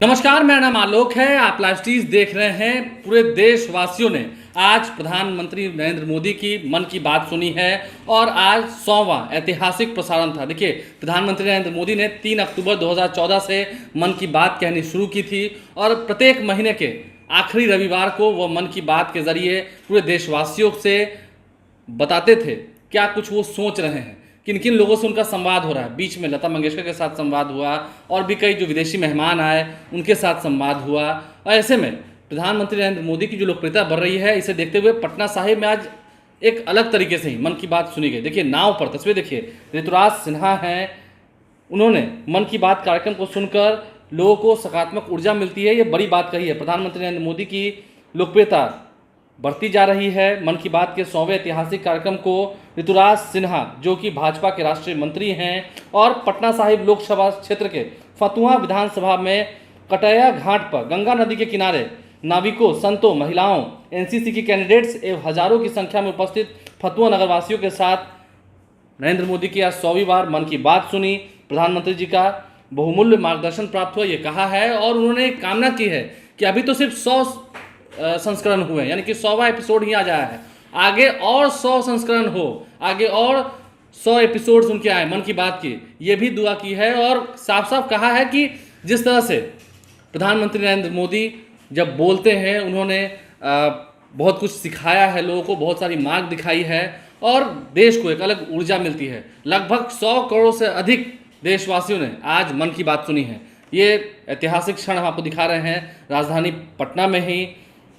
नमस्कार, मेरा नाम आलोक है। आप लाइव स्ट्रीज देख रहे हैं। पूरे देशवासियों ने आज प्रधानमंत्री नरेंद्र मोदी की मन की बात सुनी है और आज 100वां ऐतिहासिक प्रसारण था। देखिए, प्रधानमंत्री नरेंद्र मोदी ने 3 अक्टूबर 2014 से मन की बात कहनी शुरू की थी और प्रत्येक महीने के आखिरी रविवार को वह मन की बात के जरिए पूरे देशवासियों से बताते थे क्या कुछ वो सोच रहे हैं, किन किन लोगों से उनका संवाद हो रहा है। बीच में लता मंगेशकर के साथ संवाद हुआ और भी कई जो विदेशी मेहमान आए उनके साथ संवाद हुआ। और ऐसे में प्रधानमंत्री नरेंद्र मोदी की जो लोकप्रियता बढ़ रही है, इसे देखते हुए पटना साहिब में आज एक अलग तरीके से ही मन की बात सुनी गई। देखिए, नाव पर तस्वीर देखिए, ऋतुराज सिन्हा हैं। उन्होंने मन की बात कार्यक्रम को सुनकर लोगों को सकारात्मक ऊर्जा मिलती है, ये बड़ी बात कही है। प्रधानमंत्री नरेंद्र मोदी की लोकप्रियता बढ़ती जा रही है। मन की बात के 100वें ऐतिहासिक कार्यक्रम को ऋतुराज सिन्हा, जो कि भाजपा के राष्ट्रीय मंत्री हैं और पटना साहिब लोकसभा क्षेत्र के फतुहा विधानसभा में कटैया घाट पर गंगा नदी के किनारे नाविकों, संतों, महिलाओं, एनसीसी की कैंडिडेट्स एवं हजारों की संख्या में उपस्थित फतुहा नगरवासियों के साथ नरेंद्र मोदी की आज 100वीं बार मन की बात सुनी। प्रधानमंत्री जी का बहुमूल्य मार्गदर्शन प्राप्त हुआ, ये कहा है और उन्होंने एक कामना की है कि अभी तो सिर्फ 100 संस्करण हुए, यानी कि 100वां एपिसोड ही आ जाया है, आगे और 100 संस्करण हो, आगे और 100 एपिसोड्स उनके आए मन की बात की, ये भी दुआ की है। और साफ साफ कहा है कि जिस तरह से प्रधानमंत्री नरेंद्र मोदी जब बोलते हैं, उन्होंने बहुत कुछ सिखाया है लोगों को, बहुत सारी मार्ग दिखाई है और देश को एक अलग ऊर्जा मिलती है। लगभग 100 करोड़ से अधिक देशवासियों ने आज मन की बात सुनी है। ये ऐतिहासिक क्षण हम आपको दिखा रहे हैं राजधानी पटना में ही,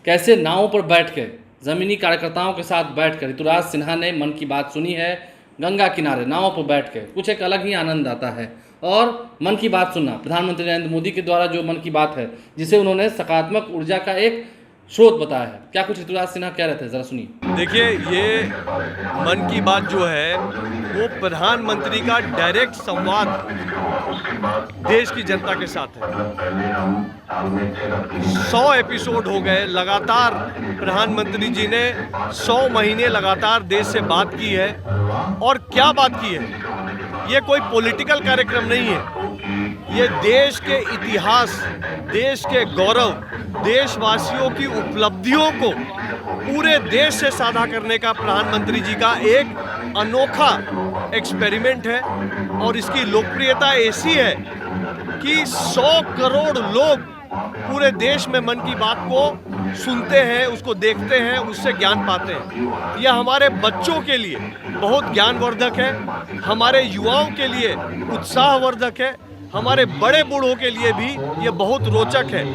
कैसे नावों पर बैठ कर, ज़मीनी कार्यकर्ताओं के साथ बैठकर ऋतुराज सिन्हा ने मन की बात सुनी है। गंगा किनारे नावों पर बैठ कर कुछ एक अलग ही आनंद आता है। और मन की बात सुनना, प्रधानमंत्री नरेंद्र मोदी के द्वारा जो मन की बात है, जिसे उन्होंने सकारात्मक ऊर्जा का एक स्रोत बताया है। क्या कुछ ऋतुराज सिन्हा कह रहे थे, ज़रा सुनिए। देखिए, ये मन की बात जो है वो प्रधानमंत्री का डायरेक्ट संवाद देश की जनता के साथ है। 100 एपिसोड हो गए लगातार, प्रधानमंत्री जी ने 100 महीने लगातार देश से बात की है। और क्या बात की है, ये कोई पॉलिटिकल कार्यक्रम नहीं है, ये देश के इतिहास, देश के गौरव, देशवासियों की उपलब्धियों को पूरे देश से साझा करने का प्रधानमंत्री जी का एक अनोखा एक्सपेरिमेंट है। और इसकी लोकप्रियता ऐसी है कि 100 करोड़ लोग पूरे देश में मन की बात को सुनते हैं, उसको देखते हैं, उससे ज्ञान पाते हैं। यह हमारे बच्चों के लिए बहुत ज्ञानवर्धक है, हमारे युवाओं के लिए उत्साहवर्धक है, हमारे बड़े बूढ़ों के लिए भी ये बहुत रोचक है।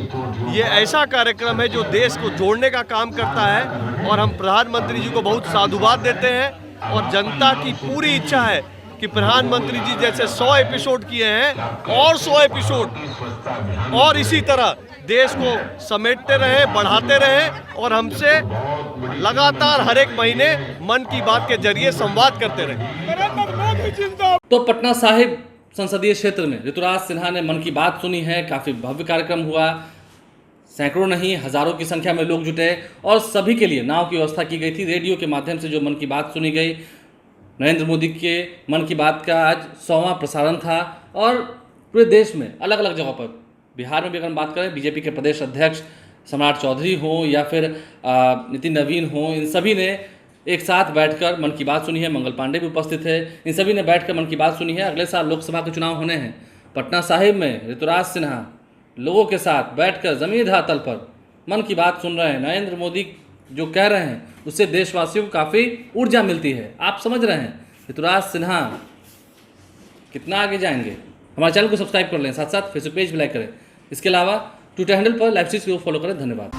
ये ऐसा कार्यक्रम है जो देश को जोड़ने का काम करता है और हम प्रधानमंत्री जी को बहुत साधुवाद देते हैं। और जनता की पूरी इच्छा है कि प्रधानमंत्री जी जैसे 100 एपिसोड किए हैं और 100 एपिसोड और इसी तरह देश को समेटते रहे, बढ़ाते रहे और हमसे लगातार हर एक महीने मन की बात के जरिए संवाद करते रहे। तो पटना साहिब संसदीय क्षेत्र में ऋतुराज सिन्हा ने मन की बात सुनी है। काफ़ी भव्य कार्यक्रम हुआ, सैकड़ों नहीं हजारों की संख्या में लोग जुटे और सभी के लिए नाव की व्यवस्था की गई थी। रेडियो के माध्यम से जो मन की बात सुनी गई, नरेंद्र मोदी के मन की बात का आज 100वां प्रसारण था। और पूरे देश में अलग अलग जगहों पर, बिहार में भी अगर हम बात करें, बीजेपी के प्रदेश अध्यक्ष सम्राट चौधरी हों या फिर नितिन नवीन हों, इन सभी ने एक साथ बैठकर मन की बात सुनी है। मंगल पांडे भी उपस्थित है, इन सभी ने बैठकर मन की बात सुनी है। अगले साल लोकसभा के चुनाव होने हैं। पटना साहिब में ऋतुराज सिन्हा लोगों के साथ बैठकर जमीनी धरातल पर मन की बात सुन रहे हैं। नरेंद्र मोदी जो कह रहे हैं उससे देशवासियों को काफ़ी ऊर्जा मिलती है। आप समझ रहे हैं ऋतुराज सिन्हा कितना आगे जाएंगे। हमारे चैनल को सब्सक्राइब कर लें, साथ साथ फेसबुक पेज भी लाइक करें। इसके अलावा ट्विटर हैंडल पर लाइव स्ट्रीज को फॉलो करें। धन्यवाद।